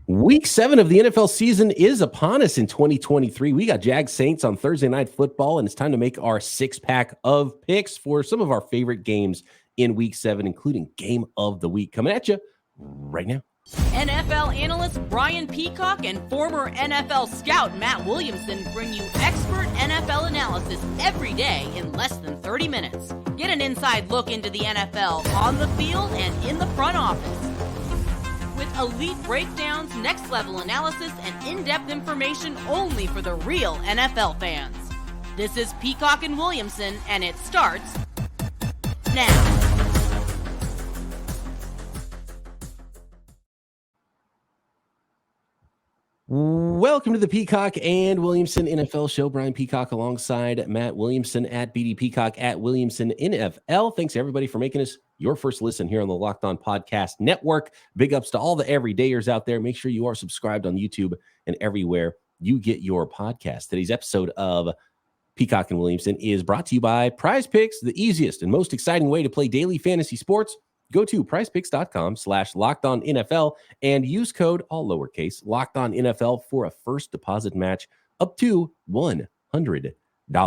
Week 7 of the NFL season is upon us in 2023. We got Jags Saints on Thursday Night Football, and it's time to make our six-pack of picks for some of our favorite games in Week 7, including Game of the Week. Coming at you right now. NFL analyst Brian Peacock and former NFL scout Matt Williamson bring you expert NFL analysis every day in less than 30 minutes. Get an inside look into the NFL on the field and in the front office. With elite breakdowns, next-level analysis, and in-depth information only for the real NFL fans. This is Peacock and Williamson, and it starts now. Welcome to the Peacock and Williamson NFL Show. Brian Peacock alongside Matt Williamson at BD Peacock at Williamson NFL. Thanks everybody for making us your first listen here on the Locked On Podcast Network. Big ups to all the everydayers out there. Make sure you are subscribed on YouTube and everywhere you get your podcast. Today's episode of Peacock and Williamson is brought to you by PrizePicks, the easiest and most exciting way to play daily fantasy sports. Go to prizepicks.com/LockedOnNFL and use code, all lowercase, LockedOnNFL for a first deposit match up to $100. I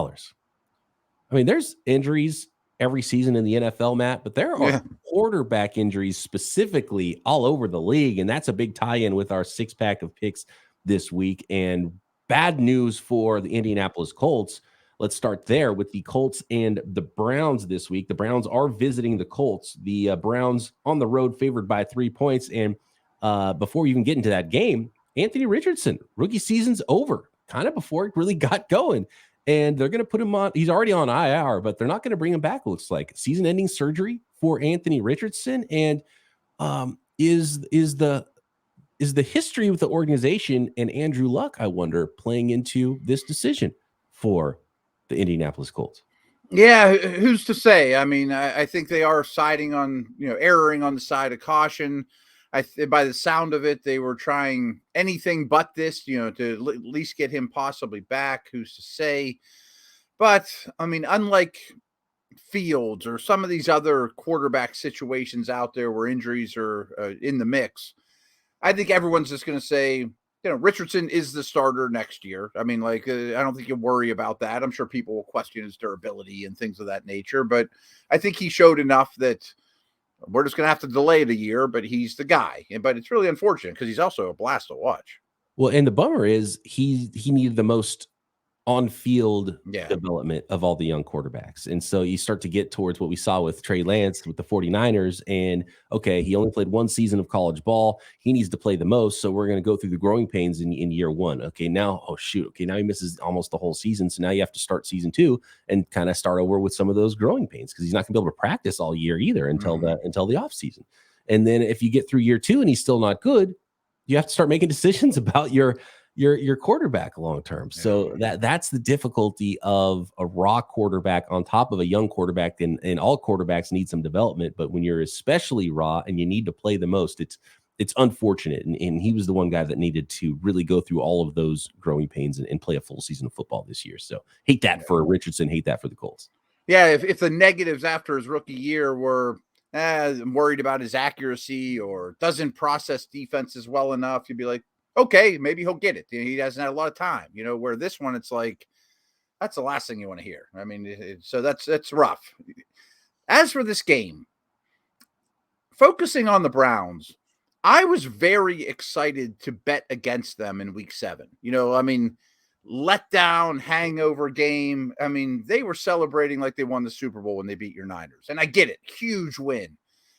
mean, there's injuries every season in the NFL, Matt, but there are quarterback injuries specifically all over the league, and that's a big tie-in with our six-pack of picks this week. And bad news for the Indianapolis Colts. Let's start there with the Colts and the Browns this week. The Browns are visiting the Colts. The Browns on the road favored by 3 points. And before you even get into that game, Anthony Richardson, rookie season's over, kind of before it really got going. And they're going to put him on. He's already on IR, but they're not going to bring him back, looks like. Season-ending surgery for Anthony Richardson. And is the history with the organization and Andrew Luck, I wonder, playing into this decision for the Indianapolis Colts? Yeah, who's to say? I mean, I think they are erring on the side of caution. By the sound of it, they were trying anything but this, to at least get him possibly back. Who's to say? But I mean, unlike Fields or some of these other quarterback situations out there where injuries are in the mix, I think everyone's just going to say, Richardson is the starter next year. I mean, I don't think you worry about that. I'm sure people will question his durability and things of that nature, but I think he showed enough that we're just going to have to delay it a year, but he's the guy. But it's really unfortunate because he's also a blast to watch. Well, and the bummer is he needed the most on-field development of all the young quarterbacks. And so you start to get towards what we saw with Trey Lance with the 49ers. And okay, he only played one season of college ball. He needs to play the most. So we're going to go through the growing pains in year one. Okay, now, now he misses almost the whole season. So now you have to start season 2 and kind of start over with some of those growing pains because he's not going to be able to practice all year either until the off season. And then if you get through year 2 and he's still not good, you have to start making decisions about your quarterback long term. So that's the difficulty of a raw quarterback on top of a young quarterback, and all quarterbacks need some development. But when you're especially raw and you need to play the most, it's unfortunate. And he was the one guy that needed to really go through all of those growing pains and play a full season of football this year. So hate that for Richardson, hate that for the Colts. Yeah, if the negatives after his rookie year were I'm worried about his accuracy or doesn't process defenses well enough, you'd be like, okay, maybe he'll get it. He hasn't had a lot of time, where this one, it's like, that's the last thing you want to hear. I mean, so that's rough. As for this game, focusing on the Browns, I was very excited to bet against them in week 7. Letdown, hangover game. I mean, they were celebrating like they won the Super Bowl when they beat your Niners. And I get it. Huge win.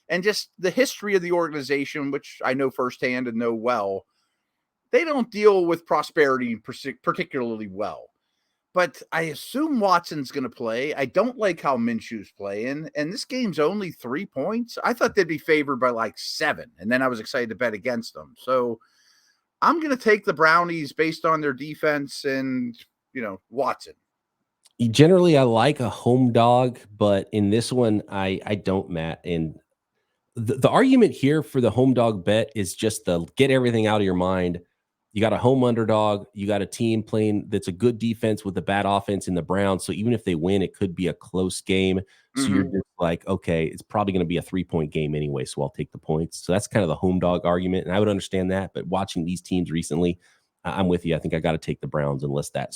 And just the history of the organization, which I know firsthand and know well, they don't deal with prosperity particularly well. But I assume Watson's going to play. I don't like how Minshew's playing. And this game's only 3 points. I thought they'd be favored by like 7. And then I was excited to bet against them. So I'm going to take the Brownies based on their defense and, Watson. Generally, I like a home dog, but in this one, I don't, Matt. And the argument here for the home dog bet is just to get everything out of your mind. You got a home underdog. You got a team playing that's a good defense with a bad offense in the Browns. So even if they win, it could be a close game. So you're just like, okay, it's probably going to be a 3-point game anyway, so I'll take the points. So that's kind of the home dog argument, and I would understand that. But watching these teams recently, I'm with you. I think I got to take the Browns unless that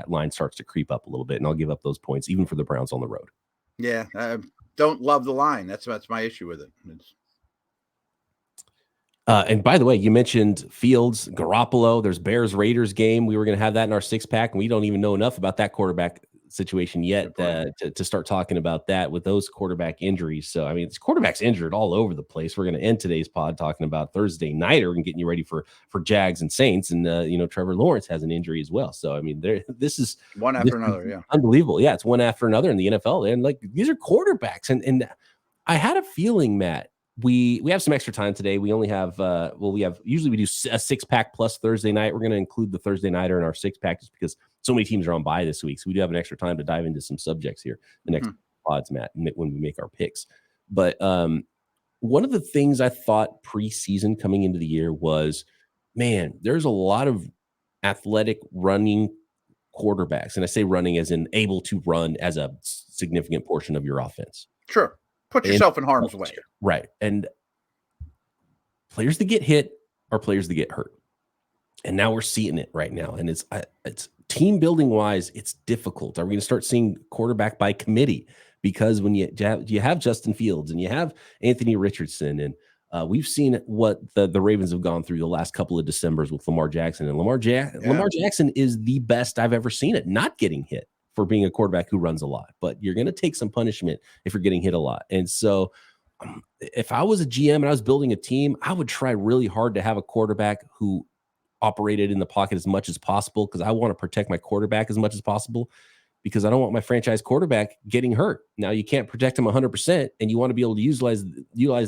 line starts to creep up a little bit, and I'll give up those points even for the Browns on the road. Yeah, I don't love the line. That's my issue with it. And by the way, you mentioned Fields, Garoppolo. There's Bears-Raiders game. We were going to have that in our 6-pack, and we don't even know enough about that quarterback situation yet to start talking about that with those quarterback injuries. So, I mean, it's quarterbacks injured all over the place. We're going to end today's pod talking about Thursday nighter and getting you ready for Jags and Saints. And, Trevor Lawrence has an injury as well. So, I mean, this is one after another. Yeah. Unbelievable. Yeah, it's one after another in the NFL. And like, these are quarterbacks. And I had a feeling, Matt, we have some extra time today. We only have usually we do a 6-pack plus Thursday night. We're going to include the Thursday nighter in our 6-pack just because so many teams are on bye this week. So we do have an extra time to dive into some subjects here the next pods, Matt, when we make our picks. But one of the things I thought preseason coming into the year was, man, there's a lot of athletic running quarterbacks. And I say running as in able to run as a significant portion of your offense. Sure. Put yourself in harm's way. Right. And players that get hit are players that get hurt. And now we're seeing it right now. And it's team building wise, it's difficult. Are we going to start seeing quarterback by committee? Because when you have Justin Fields and you have Anthony Richardson, and we've seen what the Ravens have gone through the last couple of Decembers with Lamar Jackson. And Lamar Jackson is the best I've ever seen it not getting hit for being a quarterback who runs a lot, but you're going to take some punishment if you're getting hit a lot. And so if I was a GM and I was building a team, I would try really hard to have a quarterback who operated in the pocket as much as possible, because I want to protect my quarterback as much as possible, because I don't want my franchise quarterback getting hurt. Now, you can't protect him 100%, and you want to be able to utilize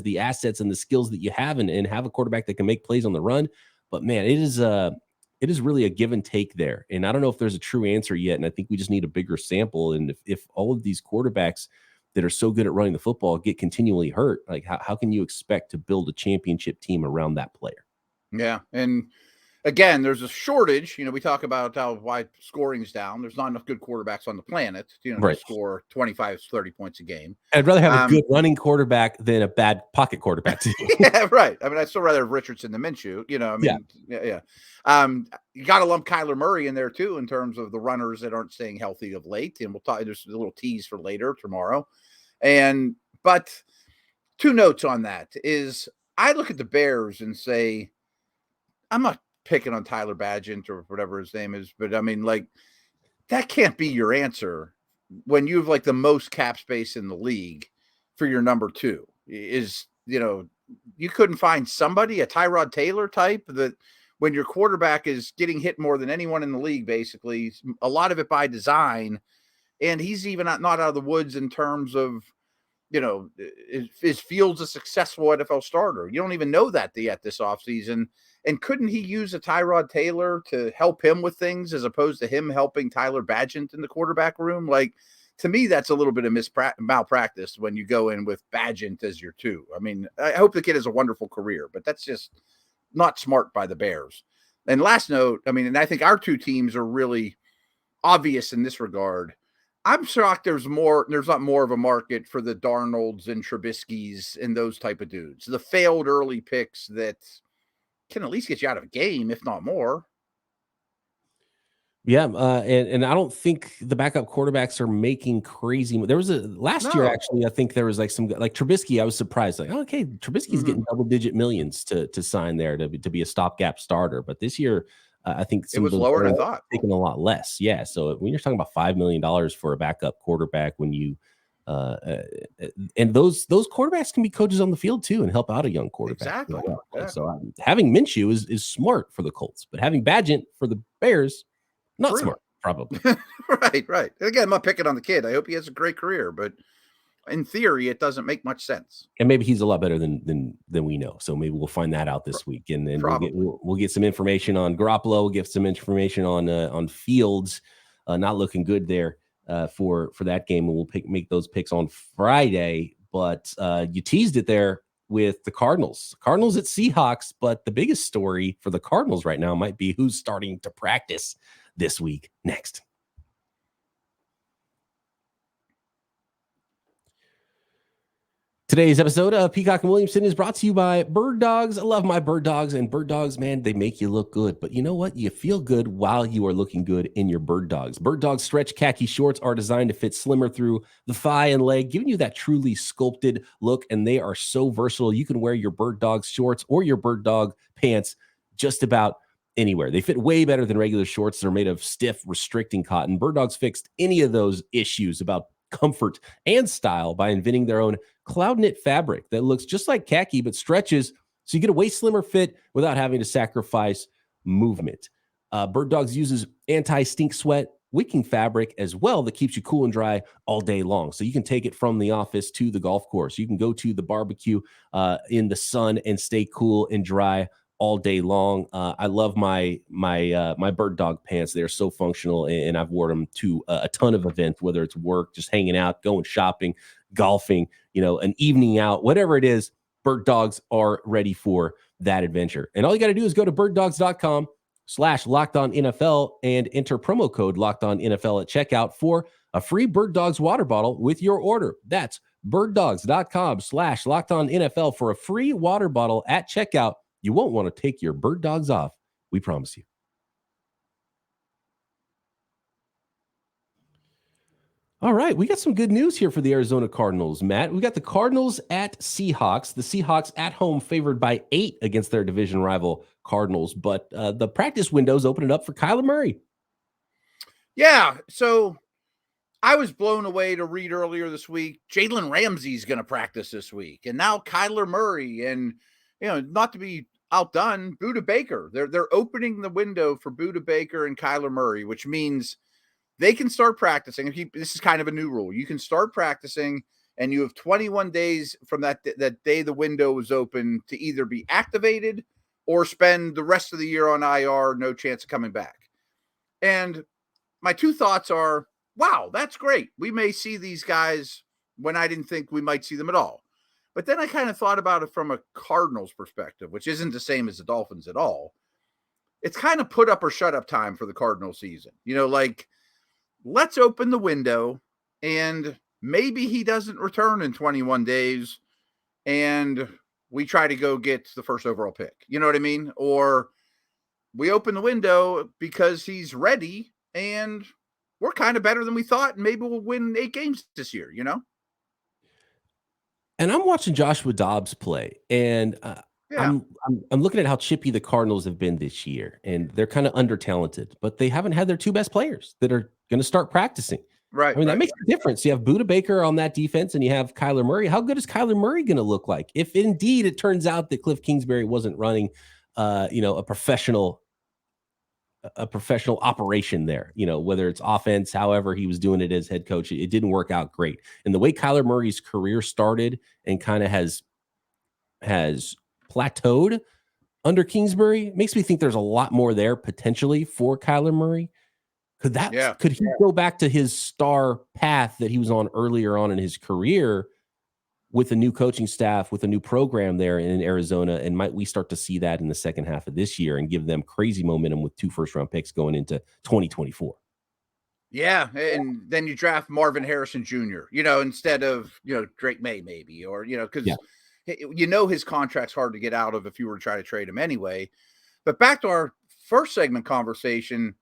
the assets and the skills that you have and have a quarterback that can make plays on the run. But man, it is really a give and take there. And I don't know if there's a true answer yet. And I think we just need a bigger sample. And if all of these quarterbacks that are so good at running the football get continually hurt, like how can you expect to build a championship team around that player? Yeah. And again, there's a shortage. We talk about why scoring's down. There's not enough good quarterbacks on the planet, to score 25, 30 points a game. I'd rather have a good running quarterback than a bad pocket quarterback. Yeah, right. I mean, I'd still rather have Richardson than Minshew. You got to lump Kyler Murray in there too, in terms of the runners that aren't staying healthy of late. And we'll talk. There's a little tease for later tomorrow. But 2 notes on that is I look at the Bears and say, I'm not picking on Tyler Badgett or whatever his name is, but I mean, like, that can't be your answer when you have like the most cap space in the league for your number 2. You couldn't find somebody, a Tyrod Taylor type, that when your quarterback is getting hit more than anyone in the league, basically, a lot of it by design, and he's even not out of the woods in terms of, is Fields a successful NFL starter? You don't even know that yet this offseason. And couldn't he use a Tyrod Taylor to help him with things as opposed to him helping Tyler Badgett in the quarterback room? Like, to me, that's a little bit of malpractice when you go in with Badgett as your 2. I mean, I hope the kid has a wonderful career, but that's just not smart by the Bears. And last note, I mean, and I think our 2 teams are really obvious in this regard. I'm shocked there's not more of a market for the Darnolds and Trubiskys and those type of dudes, the failed early picks that can at least get you out of a game, if not more. Yeah, and I don't think the backup quarterbacks are making crazy. There was last year, actually, I think there was like some, like Trubisky. I was surprised, like, okay, Trubisky's getting double-digit millions to sign there to be a stopgap starter. But this year, I think it was lower than I thought, taking a lot less. Yeah, so when you're talking about $5 million for a backup quarterback, when you and those quarterbacks can be coaches on the field too and help out a young quarterback. Exactly. So having Minshew is smart for the Colts, but having Badgett for the Bears, not smart, probably. Right. Again, I'm not picking on the kid. I hope he has a great career, but in theory, it doesn't make much sense. And maybe he's a lot better than we know. So maybe we'll find that out this week, and then we'll get some information on Garoppolo. We'll get some information on Fields. Not looking good there for that game, and we'll make those picks on Friday. But you teased it there. with the Cardinals. Cardinals at Seahawks, but the biggest story for the Cardinals right now might be who's starting to practice this week. Next. Today's episode of Peacock and Williamson is brought to you by Bird Dogs. I love my Bird Dogs, and Bird Dogs, man, they make you look good. But you know what? You feel good while you are looking good in your Bird Dogs. Bird Dogs stretch khaki shorts are designed to fit slimmer through the thigh and leg, giving you that truly sculpted look, and they are so versatile. You can wear your Bird Dogs shorts or your Bird Dog pants just about anywhere. They fit way better than regular shorts. They're made of stiff, restricting cotton. Bird Dogs fixed any of those issues about comfort and style by inventing their own cloud knit fabric that looks just like khaki but stretches, so you get a way slimmer fit without having to sacrifice movement. Bird Dogs uses anti-stink sweat wicking fabric as well that keeps you cool and dry all day long. So you can take it from the office to the golf course. You can go to the barbecue in the sun and stay cool and dry all day long. I love my Bird Dog pants. They're so functional, and I've worn them to a ton of events, whether it's work, just hanging out, going shopping, golfing, an evening out, whatever it is. Bird Dogs are ready for that adventure. And all you got to do is go to birddogs.com/LockedOnNFL and enter promo code LockedOnNFL at checkout for a free Bird Dogs water bottle with your order. That's birddogs.com/LockedOnNFL for a free water bottle at checkout. You won't want to take your Bird Dogs off. We promise you. All right, we got some good news here for the Arizona Cardinals, Matt. We got the Cardinals at Seahawks. The Seahawks at home favored by 8 against their division rival Cardinals, but the practice window's opening up for Kyler Murray. Yeah, so I was blown away to read earlier this week, Jalen Ramsey's going to practice this week, and now Kyler Murray, and not to be outdone, Budda Baker. They're opening the window for Budda Baker and Kyler Murray, which means they can start practicing. This is kind of a new rule. You can start practicing, and you have 21 days from that day the window is open to either be activated or spend the rest of the year on IR, no chance of coming back. And my two thoughts are, wow, that's great. We may see these guys when I didn't think we might see them at all. But then I kind of thought about it from a Cardinals perspective, which isn't the same as the Dolphins at all. It's kind of put up or shut up time for the Cardinal season. Let's open the window, and maybe he doesn't return in 21 days, and we try to go get the first overall pick. You know what I mean? Or we open the window because he's ready, and we're kind of better than we thought, and maybe we'll win 8 games this year, And I'm watching Joshua Dobbs play, and I'm looking at how chippy the Cardinals have been this year, and they're kind of under-talented, but they haven't had their 2 best players that are going to start practicing. Right. I mean, that makes a difference. You have Budda Baker on that defense, and you have Kyler Murray. How good is Kyler Murray going to look like? If indeed it turns out that Cliff Kingsbury wasn't running, a professional operation there, whether it's offense, however he was doing it as head coach, it didn't work out great. And the way Kyler Murray's career started and kind of has plateaued under Kingsbury makes me think there's a lot more there potentially for Kyler Murray. Could he go back to his star path that he was on earlier on in his career with a new coaching staff, with a new program there in Arizona? And might we start to see that in the second half of this year and give them crazy momentum with 2 first-round picks going into 2024? Yeah, and then you draft Marvin Harrison Jr., instead of, Drake May maybe, or, because, his contract's hard to get out of if you were to try to trade him anyway. But back to our first segment conversation,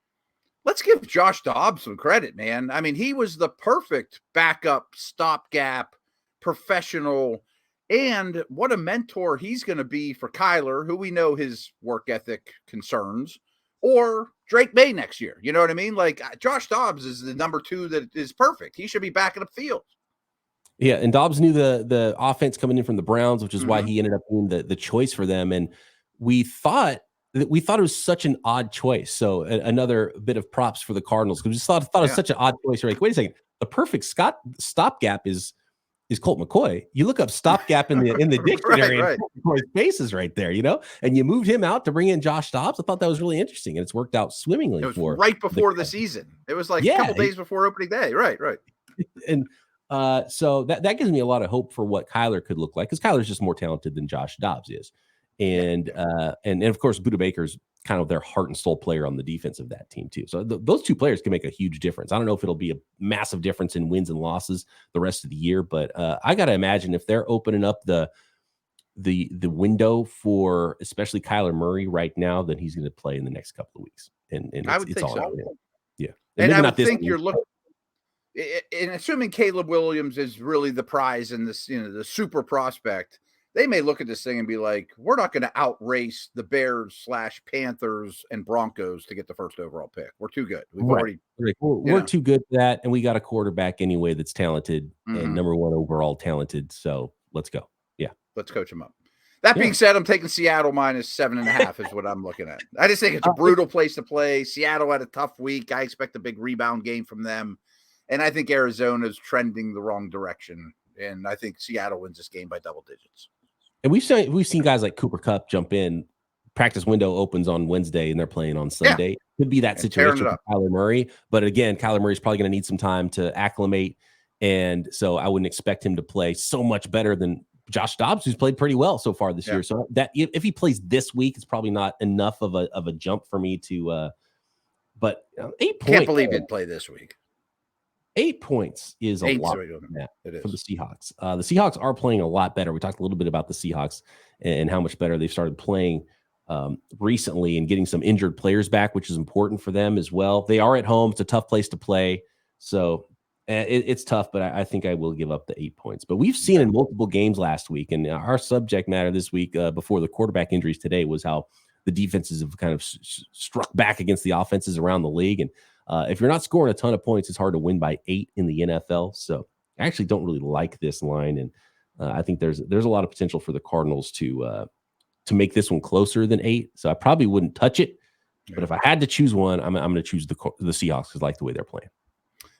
let's give Josh Dobbs some credit, man. I mean, he was the perfect backup, stopgap, professional, and what a mentor he's going to be for Kyler, who we know his work ethic concerns, or Drake May next year. You know what I mean? Like, Josh Dobbs is the number 2 that is perfect. He should be backing up field. Yeah, and Dobbs knew the offense coming in from the Browns, which is why he ended up being the choice for them. And we thought it was such an odd choice. So another bit of props for the Cardinals, because we thought it was such an odd choice. You're like, wait a second, the perfect stopgap is Colt McCoy. You look up stopgap in the dictionary, right. And Colt McCoy's face is right there, and you moved him out to bring in Josh Dobbs. I thought that was really interesting, and it's worked out swimmingly. It was right before the season. It was like a couple days before opening day. Right. And So that gives me a lot of hope for what Kyler could look like, because Kyler's just more talented than Josh Dobbs is. And of course, Budda Baker's kind of their heart and soul player on the defense of that team too. So those two players can make a huge difference. I don't know if it'll be a massive difference in wins and losses the rest of the year, but I got to imagine if they're opening up the window for especially Kyler Murray right now, then he's going to play in the next couple of weeks. And I would think so. Yeah. And I would think you're looking, and assuming Caleb Williams is really the prize in this, the super prospect, they may look at this thing and be like, we're not going to outrace the Bears / Panthers and Broncos to get the first overall pick. We're too good. We're too good for that. And we got a quarterback anyway that's talented and number 1 overall talented. So let's go. Yeah. Let's coach him up. That being said, I'm taking Seattle -7.5 is what I'm looking at. I just think it's a brutal place to play. Seattle had a tough week. I expect a big rebound game from them. And I think Arizona's trending the wrong direction. And I think Seattle wins this game by double digits. And we've seen guys like Cooper Kupp jump in. Practice window opens on Wednesday and they're playing on Sunday. Could be that situation for Kyler Murray. But again, Kyler Murray's probably going to need some time to acclimate. And so I wouldn't expect him to play so much better than Josh Dobbs, who's played pretty well so far this year. So that if he plays this week, it's probably not enough of a jump for me to. But 8 points. Can't believe he'd play this week. 8 points is a lot for the Seahawks. The Seahawks are playing a lot better. We talked a little bit about the Seahawks and how much better they've started playing recently and getting some injured players back, which is important for them as well. They are at home. It's a tough place to play. So it's tough, but I think I will give up the 8 points. But we've seen in multiple games last week, and our subject matter this week before the quarterback injuries today was how the defenses have kind of struck back against the offenses around the league. And if you're not scoring a ton of points, it's hard to win by 8 in the NFL. So I actually don't really like this line. And I think there's a lot of potential for the Cardinals to make this one closer than 8. So I probably wouldn't touch it. But if I had to choose one, I'm going to choose the Seahawks because I like the way they're playing.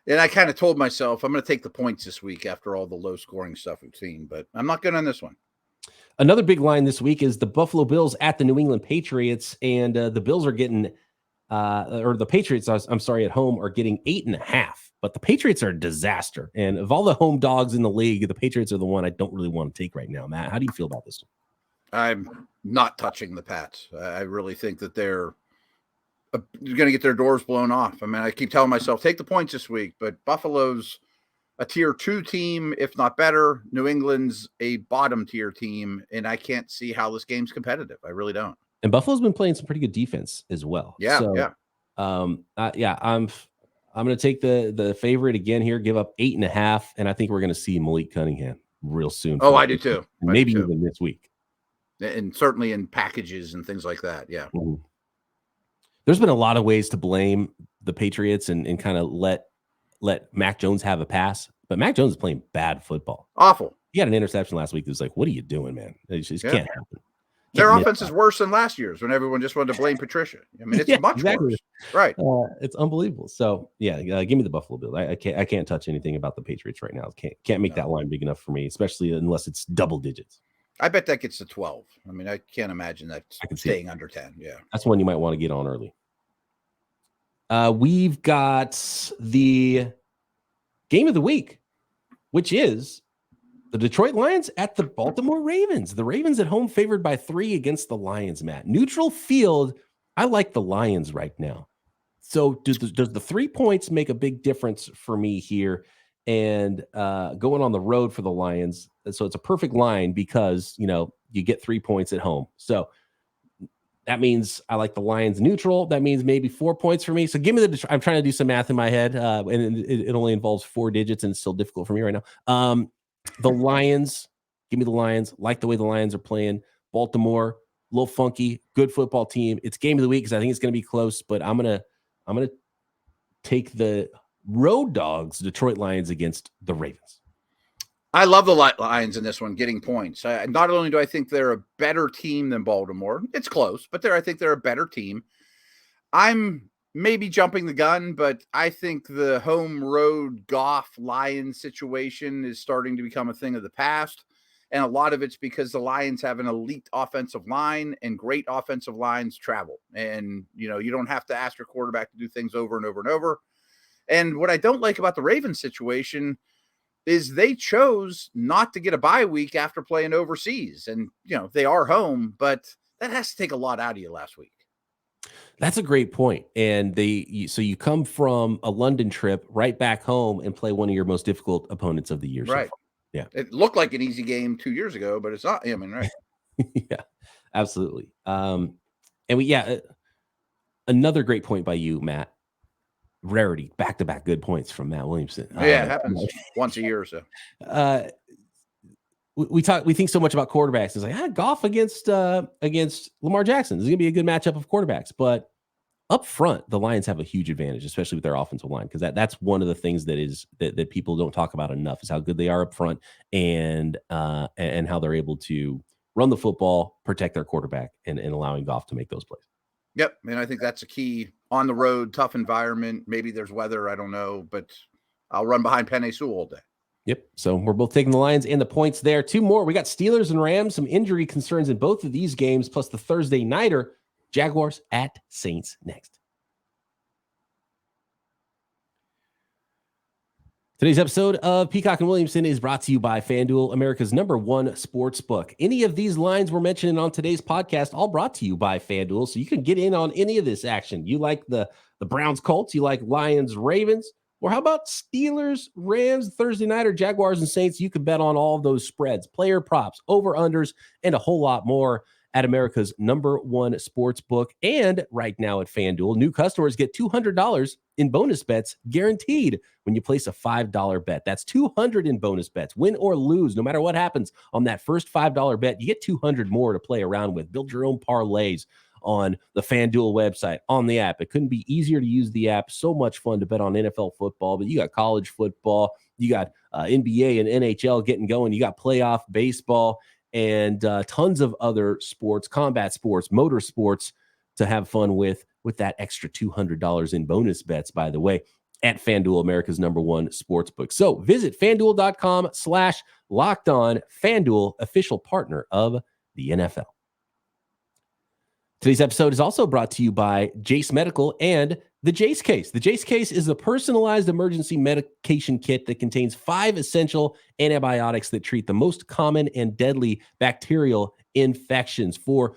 And I kind of told myself I'm going to take the points this week after all the low scoring stuff we've seen, but I'm not good on this one. Another big line this week is the Buffalo Bills at the New England Patriots. And the Bills are getting or the Patriots, I'm sorry, at home are getting 8.5, but the Patriots are a disaster. And of all the home dogs in the league, the Patriots are the one I don't really want to take right now. Matt, how do you feel about this one? I'm not touching the Pats. I really think that they're going to get their doors blown off. I mean, I keep telling myself, take the points this week, but Buffalo's a tier 2 team, if not better. New England's a bottom tier team, and I can't see how this game's competitive. I really don't. And Buffalo's been playing some pretty good defense as well. I'm going to take the favorite again here, give up 8.5, and I think we're going to see Malik Cunningham real soon. Oh, I do too. Maybe even this week. And certainly in packages and things like that. Yeah. Mm-hmm. There's been a lot of ways to blame the Patriots and kind of let Mac Jones have a pass, but Mac Jones is playing bad football. Awful. He had an interception last week. It was like, what are you doing, man? It just can't happen. Their offense is worse than last year's when everyone just wanted to blame Patricia. I mean, it's much worse. Right. It's unbelievable. So yeah, give me the Buffalo Bills. I can't touch anything about the Patriots right now. Can't make that line big enough for me, especially unless it's double digits. I bet that gets to 12. I mean, I can't imagine that staying under 10. Yeah. That's one you might want to get on early. We've got the game of the week, which is the Detroit Lions at the Baltimore Ravens. The Ravens at home favored by 3 against the Lions, Matt. Neutral field, I like the Lions right now. So does the 3 points make a big difference for me here? And going on the road for the Lions. So it's a perfect line because, you get 3 points at home. So that means I like the Lions neutral. That means maybe 4 points for me. So give me I'm trying to do some math in my head, and it only involves 4 digits, and it's still difficult for me right now. The Lions, give me the Lions. Like the way the Lions are playing. Baltimore, a little funky, good football team. It's game of the week because I think it's going to be close, but I'm gonna take the road dogs, Detroit Lions, against the Ravens. I love the Lions in this one, getting points. Not only do I think they're a better team than Baltimore, it's close, but I think they're a better team. I'm maybe jumping the gun, but I think the home road Goff Lions situation is starting to become a thing of the past. And a lot of it's because the Lions have an elite offensive line, and great offensive lines travel. And, you don't have to ask your quarterback to do things over and over and over. And what I don't like about the Ravens situation is they chose not to get a bye week after playing overseas. And, they are home, but that has to take a lot out of you last week. That's a great point. And so you come from a London trip right back home and play one of your most difficult opponents of the year. Right. So far. Yeah. It looked like an easy game 2 years ago, but it's not. I mean, right. Yeah, absolutely. Another great point by you, Matt. Rarity, back-to-back good points from Matt Williamson. Yeah, it happens once a year or so. We think so much about quarterbacks. It's like Goff against Lamar Jackson. This is gonna be a good matchup of quarterbacks, but up front, the Lions have a huge advantage, especially with their offensive line, because that's one of the things that people don't talk about enough is how good they are up front and how they're able to run the football, protect their quarterback, and allowing Goff to make those plays. Yep, and I think that's a key on the road, tough environment. Maybe there's weather, I don't know, but I'll run behind Penei Sewell all day. Yep. So we're both taking the Lions and the points there. 2 more. We got Steelers and Rams, some injury concerns in both of these games, plus the Thursday nighter, Jaguars at Saints next. Today's episode of Peacock and Williamson is brought to you by FanDuel, America's #1 sports book. Any of these lines we're mentioning on today's podcast, all brought to you by FanDuel, so you can get in on any of this action. You like the Browns Colts, you like Lions Ravens, or how about Steelers, Rams, Thursday night, or Jaguars and Saints? You can bet on all of those spreads, player props, over-unders, and a whole lot more at America's #1 sports book. And right now at FanDuel, new customers get $200 in bonus bets guaranteed when you place a $5 bet. That's $200 in bonus bets, win or lose. No matter what happens on that first $5 bet, you get $200 more to play around with. Build your own parlays on the FanDuel website, on the app. It couldn't be easier to use the app. So much fun to bet on NFL football, but you got college football, you got NBA and NHL getting going, you got playoff baseball, and tons of other sports, combat sports, motorsports to have fun with that extra $200 in bonus bets, by the way, at FanDuel, America's #1 sportsbook. So visit FanDuel.com/lockedon, FanDuel, official partner of the NFL. Today's episode is also brought to you by Jace Medical and the Jace Case. The Jace Case is a personalized emergency medication kit that contains 5 essential antibiotics that treat the most common and deadly bacterial infections for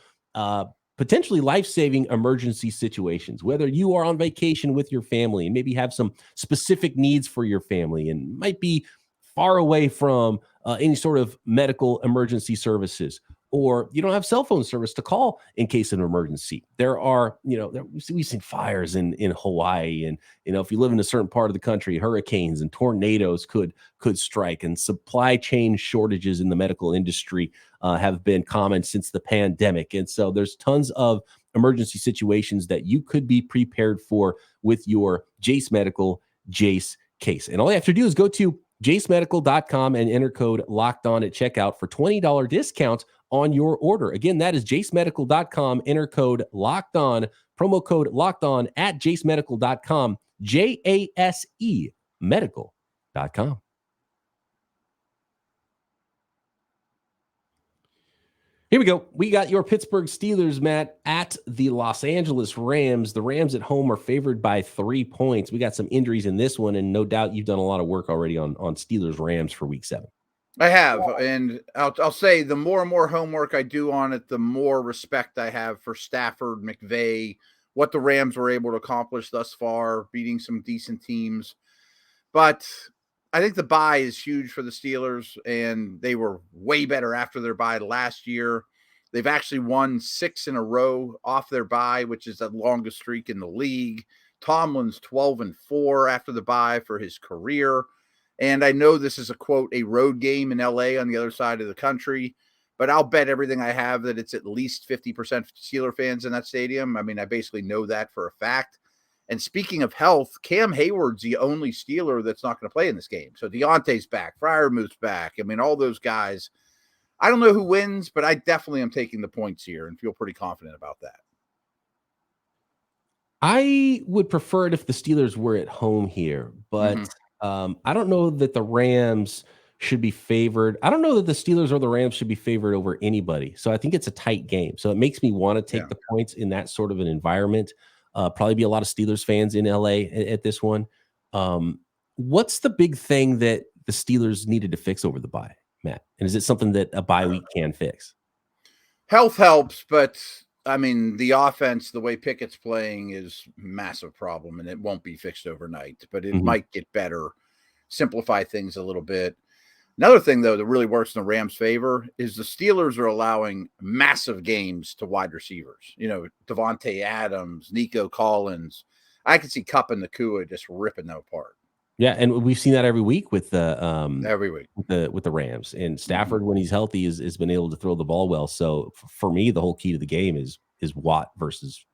potentially life-saving emergency situations. Whether you are on vacation with your family and maybe have some specific needs for your family and might be far away from any sort of medical emergency services, or you don't have cell phone service to call in case of an emergency. There are, we've seen fires in Hawaii, and if you live in a certain part of the country, hurricanes and tornadoes could strike, and supply chain shortages in the medical industry have been common since the pandemic. And so there's tons of emergency situations that you could be prepared for with your Jace Medical Jace Case. And all you have to do is go to jacemedical.com and enter code LOCKEDON at checkout for $20 discount on your order. Again, that is jacemedical.com, enter code LOCKEDON, promo code LOCKEDON at jacemedical.com, JASE medical.com. Here we go. We got your Pittsburgh Steelers, Matt, at the Los Angeles Rams. The Rams at home are favored by 3 points. We got some injuries in this one, and no doubt you've done a lot of work already on Steelers Rams for week 7. I have, and I'll say the more and more homework I do on it, the more respect I have for Stafford, McVay, what the Rams were able to accomplish thus far, beating some decent teams. But I think the bye is huge for the Steelers, and they were way better after their bye last year. They've actually won 6 in a row off their bye, which is the longest streak in the league. Tomlin's 12-4 after the bye for his career. And I know this is a road game in LA on the other side of the country, but I'll bet everything I have that it's at least 50% Steeler fans in that stadium. I mean, I basically know that for a fact. And speaking of health, Cam Hayward's the only Steeler that's not going to play in this game. So Deontay's back, Freiermuth's back. I mean, all those guys. I don't know who wins, but I definitely am taking the points here and feel pretty confident about that. I would prefer it if the Steelers were at home here, but I don't know that the Rams should be favored. I don't know that the Steelers or the Rams should be favored over anybody. So I think it's a tight game. So it makes me want to take the points in that sort of an environment. Probably be a lot of Steelers fans in LA at this one. What's the big thing that the Steelers needed to fix over the bye, Matt? And is it something that a bye week can fix? Health helps, but I mean, the offense, the way Pickett's playing is a massive problem, and it won't be fixed overnight, but it might get better, simplify things a little bit. Another thing, though, that really works in the Rams' favor is the Steelers are allowing massive games to wide receivers. Devontae Adams, Nico Collins. I can see Kupp and Nakua just ripping them apart. Yeah, and we've seen that every week with the with the Rams. And Stafford, when he's healthy, has been able to throw the ball well. So for me, the whole key to the game is Watt versus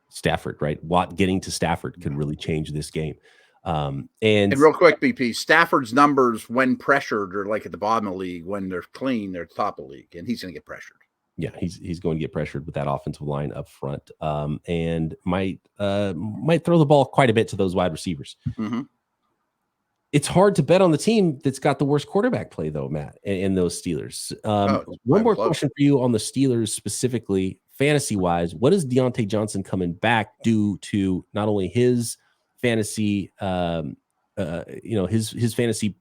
Stafford, right? Watt getting to Stafford could really change this game. And real quick, BP, Stafford's numbers when pressured are like at the bottom of the league. When they're clean, they're top of the league, and he's going to get pressured. Yeah, he's going to get pressured with that offensive line up front, and might throw the ball quite a bit to those wide receivers. It's hard to bet on the team that's got the worst quarterback play, though, Matt, and those Steelers. One more question for you on the Steelers specifically, fantasy-wise. What does Deontay Johnson coming back do to not only his fantasy, his fantasy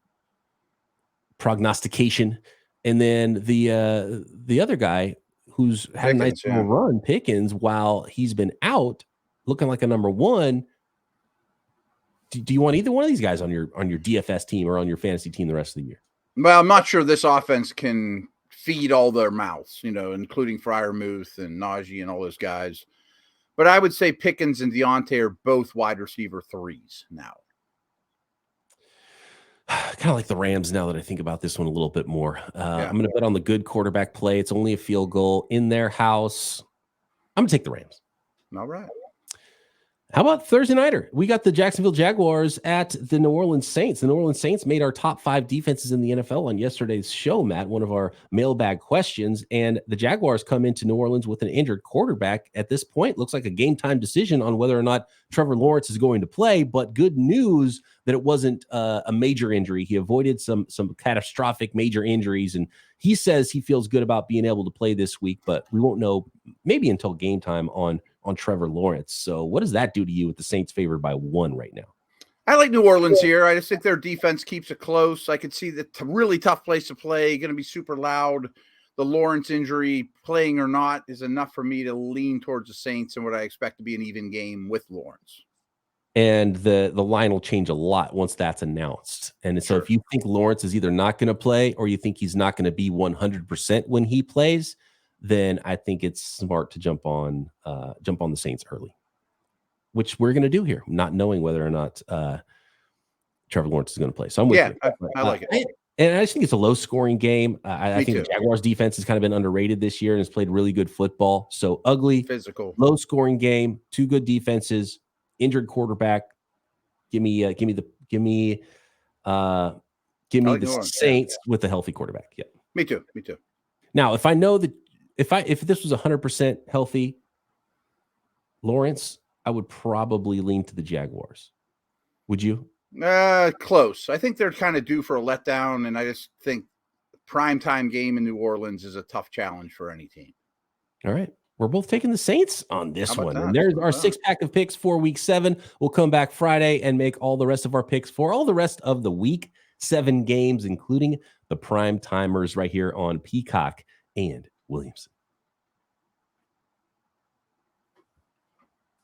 prognostication, and then the other guy who's had a nice little run, Pickens, while he's been out, looking like a number one? Do you want either one of these guys on your DFS team or on your fantasy team the rest of the year? Well, I'm not sure this offense can feed all their mouths, including Freiermuth and Najee and all those guys. But I would say Pickens and Deontay are both wide receiver 3s now. Kind of like the Rams now that I think about this one a little bit more. I'm going to bet on the good quarterback play. It's only a field goal in their house. I'm going to take the Rams. All right. How about Thursday nighter? We got the Jacksonville Jaguars at the New Orleans Saints. The New Orleans Saints made our top 5 defenses in the NFL on yesterday's show, Matt, one of our mailbag questions. And the Jaguars come into New Orleans with an injured quarterback. At this point, looks like a game time decision on whether or not Trevor Lawrence is going to play. But good news that it wasn't a major injury. He avoided some catastrophic major injuries. And he says he feels good about being able to play this week, but we won't know maybe until game time on Trevor Lawrence. So what does that do to you with the Saints favored by 1 right now? I like New Orleans here. I just think their defense keeps it close. I could see the really tough place to play, going to be super loud. The Lawrence injury, playing or not, is enough for me to lean towards the Saints and what I expect to be an even game with Lawrence. And the line will change a lot once that's announced. And so if you think Lawrence is either not going to play or you think he's not going to be 100% when he plays, then I think it's smart to jump on the Saints early, which we're going to do here, not knowing whether or not Trevor Lawrence is going to play. So I'm with you. I like it. And I just think it's a low-scoring game. I think the Jaguars' defense has kind of been underrated this year and has played really good football. So ugly, physical, low-scoring game, 2 good defenses, injured quarterback. Give me the Saints with a healthy quarterback. Yeah, me too. Now, if I know that if this was 100% healthy Lawrence, I would probably lean to the Jaguars. Would you? Close. I think they're kind of due for a letdown, and I just think primetime game in New Orleans is a tough challenge for any team. All right. We're both taking the Saints on this one. And there's our 6-pack of picks for week 7. We'll come back Friday and make all the rest of our picks for all the rest of the week 7 games, including the prime timers right here on Peacock and Williamson.